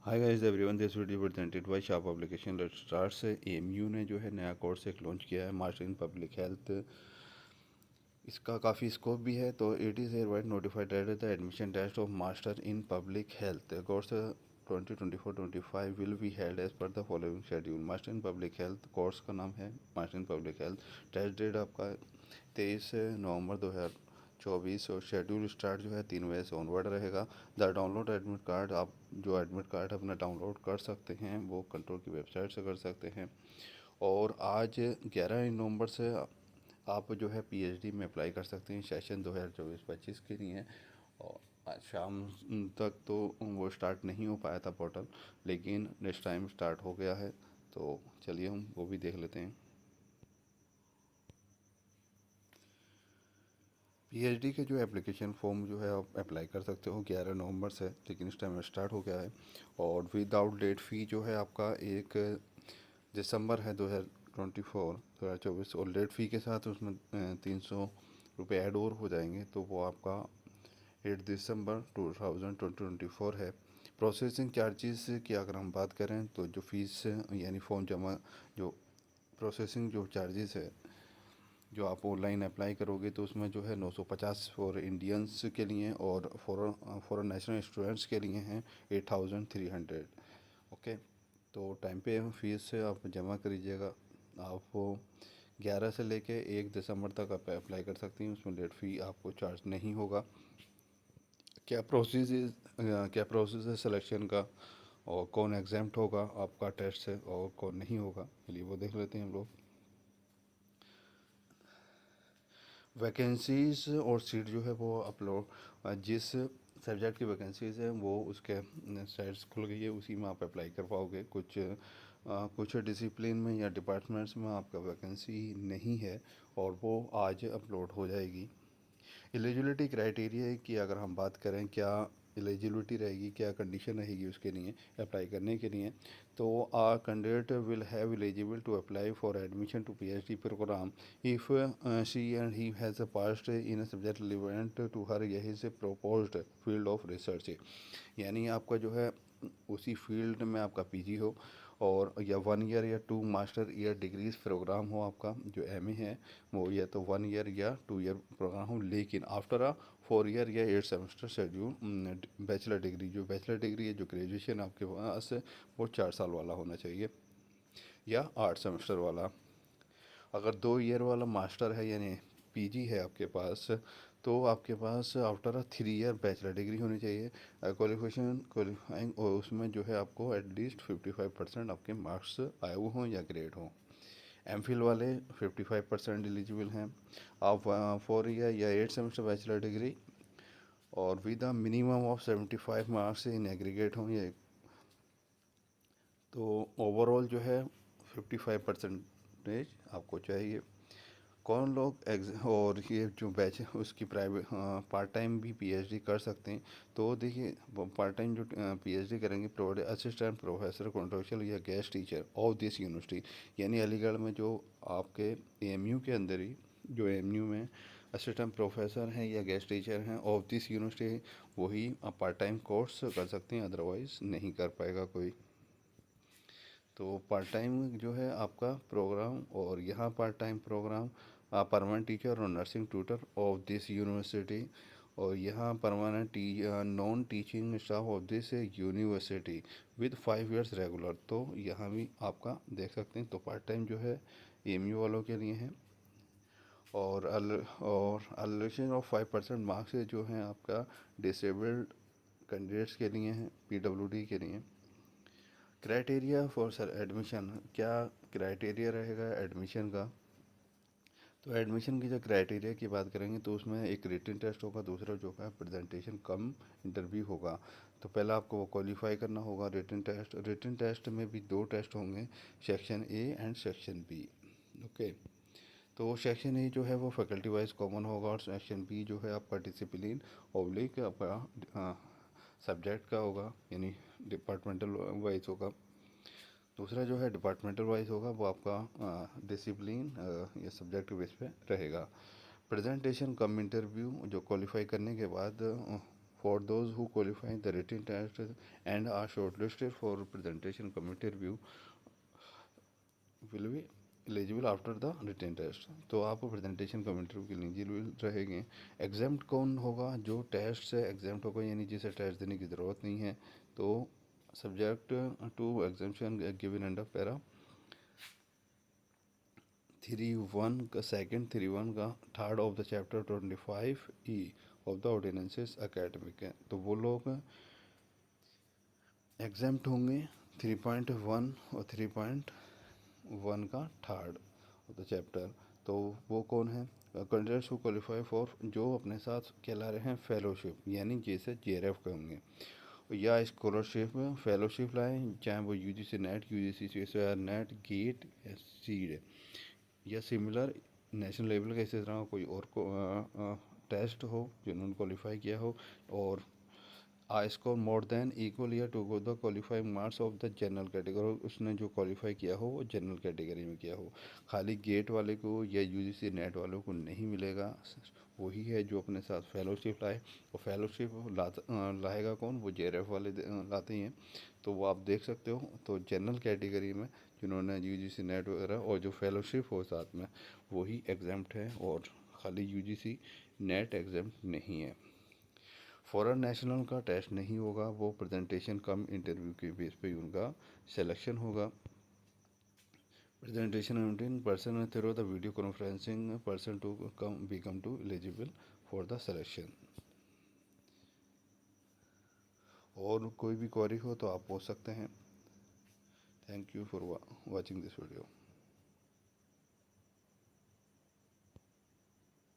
Hi guys everyone, this video presented by sharp application. Let's start से AMU ने जो है नया कोर्स एक लॉन्च किया है, मास्टर इन पब्लिक हेल्थ। इसका काफ़ी स्कोप भी है। तो it is hereby notified that the admission test of master in public health course 2024-25 will be held as per the following schedule। Master in public health course का नाम है master in public health. Test date आपका 23 नवंबर 2024 और schedule start जो है 3 बजे से onward रहेगा। द डाउनलोड एडमिट कार्ड, आप जो एडमिट कार्ड अपना डाउनलोड कर सकते हैं वो कंट्रोल की वेबसाइट से कर सकते हैं। और आज 11 नवंबर से आप जो है पीएचडी में अप्लाई कर सकते हैं सेशन 2024-25 के लिए। और आज शाम तक तो वो स्टार्ट नहीं हो पाया था पोर्टल, लेकिन नेक्स्ट टाइम स्टार्ट हो गया है। तो चलिए हम वो भी देख लेते हैं। पीएचडी के जो एप्लीकेशन फॉर्म जो है आप अप्लाई कर सकते हो 11 नवंबर से, लेकिन इस टाइम स्टार्ट हो गया है। और विदाउट लेट फ़ी जो है आपका 1 दिसंबर है 2024 और लेट फ़ी के साथ उसमें 300 रुपये ऐड और हो जाएंगे, तो वो आपका 8 दिसंबर 2024 है। प्रोसेसिंग चार्जेस की अगर हम बात करें तो जो फ़ीस यानी फॉर्म जमा, जो प्रोसेसिंग जो चार्जेस है, जो आप ऑनलाइन अप्लाई करोगे तो उसमें जो है 950 फॉर इंडियंस के लिए और फॉर नेशनल स्टूडेंट्स के लिए हैं 8300। ओके, तो टाइम पे फीस से आप जमा करीजिएगा। आप वो 11 से लेके 1 दिसंबर तक आप अप्लाई कर सकती हैं, उसमें लेट फ़ी आपको चार्ज नहीं होगा। क्या प्रोसेस है सिलेक्शन का, और कौन एग्जाम्प्ट होगा आपका टेस्ट से और कौन नहीं होगा, चलिए वो देख लेते हैं हम लोग। वैकेंसीज और सीट जो है वो अपलोड, जिस सब्जेक्ट की वैकेंसीज है वो उसके साइट्स खुल गई है, उसी में आप अप्लाई कर पाओगे। कुछ डिसिप्लिन में या डिपार्टमेंट्स में आपका वैकेंसी नहीं है और वो आज अपलोड हो जाएगी। एलिजिबिलिटी क्राइटेरिया की अगर हम बात करें, क्या एलिजिबिलिटी रहेगी, क्या कंडीशन रहेगी उसके लिए अप्लाई करने के लिए, तो a candidate will have eligible to apply for admission to PhD program if she and he has passed in subject relevant to her यही से प्रोपोज्ड फील्ड ऑफ रिसर्च। यानी आपका जो है उसी फील्ड में आपका पीजी हो, और या 1 ईयर या 2 मास्टर ईयर डिग्रीज प्रोग्राम हो। आपका जो एमए है वो या तो 1 ईयर या 2 ईयर प्रोग्राम हो, लेकिन आफ्टर 4 ईयर या 8 सेमेस्टर शेड्यूल बैचलर डिग्री, जो बैचलर डिग्री है, जो ग्रेजुएशन आपके पास है वो 4 साल वाला होना चाहिए या 8 सेमेस्टर वाला। अगर 2 ईयर वाला मास्टर है यानी पीजी है आपके पास, तो आपके पास आफ्टर 3 ईयर बैचलर डिग्री होनी चाहिए। क्वालिफाइंग, और उसमें जो है आपको एटलीस्ट 55% आपके मार्क्स आए हुए हों या ग्रेड हों। एमफिल वाले 55% एलिजिबल हैं। आप 4 ईयर या 8 सेमेस्टर बैचलर डिग्री और with the minimum of 75 marks in aggregate हों, ये तो ओवरऑल जो है 55% आपको चाहिए। कौन लोग और ये जो बैच उसकी प्राइवेट पार्ट टाइम भी पीएचडी कर सकते हैं। तो देखिए, पार्ट टाइम जो पीएचडी करेंगे प्रोवाइड असिस्टेंट प्रोफेसर कॉन्ट्रेक्चुअल या guest teacher of this university, यानी अलीगढ़ में जो आपके एएमयू के अंदर ही जो एएमयू में असिस्टेंट प्रोफेसर हैं या गेस्ट टीचर हैं ऑफ दिस यूनिवर्सिटी, वही पार्ट टाइम कोर्स कर सकते हैं, अदरवाइज़ नहीं कर पाएगा कोई। तो पार्ट टाइम जो है आपका प्रोग्राम, और यहाँ part time program permanent teacher और nursing tutor of this university, और यहाँ permanent non teaching staff of this university with 5 years regular, तो यहाँ भी आपका देख सकते हैं। तो पार्ट टाइम जो है एएमयू वालों के लिए है। और अलोकेशन ऑफ 5% मार्क्स जो हैं आपका डिसेबल्ड कैंडिडेट्स के लिए हैं, पीडब्ल्यूडी के लिए। क्राइटेरिया फॉर सर एडमिशन, क्या क्राइटेरिया रहेगा एडमिशन का। तो एडमिशन की जो क्राइटेरिया की बात करेंगे तो उसमें एक रिटन टेस्ट होगा, दूसरा जो है प्रेजेंटेशन कम इंटरव्यू होगा। तो पहला आपको वो क्वालिफाई करना होगा रिटन टेस्ट में भी 2 टेस्ट होंगे, section A and section B. Okay, तो सेक्शन ए जो है वो फैकल्टी वाइज कॉमन होगा, और सेक्शन बी जो है आपका डिसिप्लिन ऑब्लिक आपका सब्जेक्ट का होगा, यानी डिपार्टमेंटल वाइज होगा। दूसरा जो है डिपार्टमेंटल वाइज होगा, वो आपका डिसिप्लिन या सब्जेक्ट बेस पे रहेगा। प्रेजेंटेशन कम इंटरव्यू, जो क्वालिफाई करने के बाद For those who qualify the written test and are shortlisted for presentation committee review will be eligible after the written test, तो आप प्रेजेंटेशन कमेंट्री के लिए एलिजिबल रहेंगे। एग्जाम्ट कौन होगा? जो टेस्ट से एग्जाम्ट होगा, यानी जिसे टेस्ट देने की ज़रूरत नहीं है। तो subject to exemption given under para 3.1 का सेकेंड 3.1 का third of the chapter 25E of the ordinances academic है। तो वो लोग एग्जाम्ट होंगे 3.1 और 3.1 का थर्ड ऑफ द चैप्टर। तो वो कौन है? कैंडिडेट्स हु क्वालिफाई फॉर, जो अपने साथ कहला रहे हैं फेलोशिप, यानी जैसे JRF के होंगे, या स्कॉलरशिप फेलोशिप लाएँ, चाहे वो UGC NET, UGC CSIR NET, GATE या सीड या सिमिलर नेशनल लेवल का इसी तरह कोई और को टेस्ट हो जिन्होंने क्वालिफाई किया हो, और I score more than equal या to the qualifying marks of the general category, उसने जो क्वालिफाई किया हो वो जनरल कैटेगरी में किया हो। खाली गेट वाले को या UGC नेट वालों को नहीं मिलेगा, वही है जो अपने साथ फेलोशिप लाए। और फेलोशिप लाएगा कौन? वो JRF वाले लाते हैं। तो वो आप देख सकते हो, तो जनरल कैटेगरी में जिन्होंने UGC नेट वगैरह और जो फेलोशिप हो साथ में, वही एग्जाम्प्ट है, और खाली UGC नेट एग्जाम्प्ट नहीं है। फॉरेन नेशनल का टेस्ट नहीं होगा, वो प्रेजेंटेशन कम इंटरव्यू के बेस पे उनका सिलेक्शन होगा। Presentation in person through the video conferencing person to become to eligible for the selection. और कोई भी क्वेरी हो तो आप पूछ सकते हैं। Thank you for watching this video.